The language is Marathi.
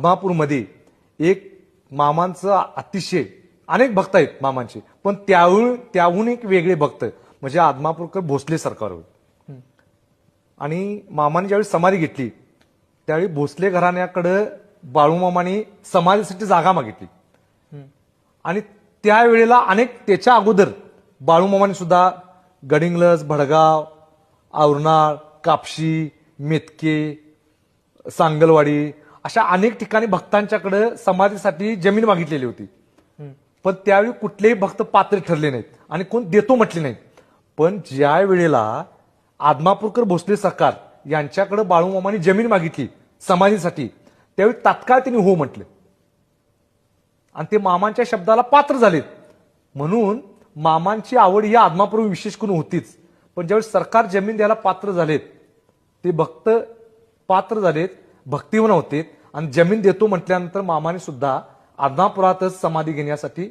आदमापूरमध्ये एक मामांचं अतिशय अनेक भक्त आहेत मामांचे, पण त्याहून एक वेगळे भक्त म्हणजे आदमापूरकर भोसले सरकार होते. आणि मामाने ज्यावेळी समाधी घेतली त्यावेळी भोसले घराण्याकडे बाळूमामाने समाधीसाठी जागा मागितली. आणि त्यावेळेला त्याच्या अगोदर बाळूमामाने सुद्धा गडिंग्लज, भडगाव, आवरणाळ, कापशी, मेतके, सांगलवाडी अशा अनेक ठिकाणी भक्तांच्याकडे समाधीसाठी जमीन मागितलेली होती. पण त्यावेळी कुठलेही भक्त पात्र ठरले नाहीत आणि कोण देतो म्हटले नाहीत. पण ज्या वेळेला आदमापूरकर भोसले सरकार यांच्याकडे बाळूमामाने जमीन मागितली समाधीसाठी त्यावेळी तात्काळ त्यांनी हो म्हटले आणि ते मामांच्या शब्दाला पात्र झालेत. म्हणून मामांची आवड ही आदमापूर विशेष करून होतीच. पण ज्यावेळी सरकार जमीन द्यायला पात्र झालेत ते भक्त पात्र झालेत, भक्तिवान होते आणि जमीन देतो म्हटल्यानंतर मामाने सुद्धा आदमापुरातच समाधी घेण्यासाठी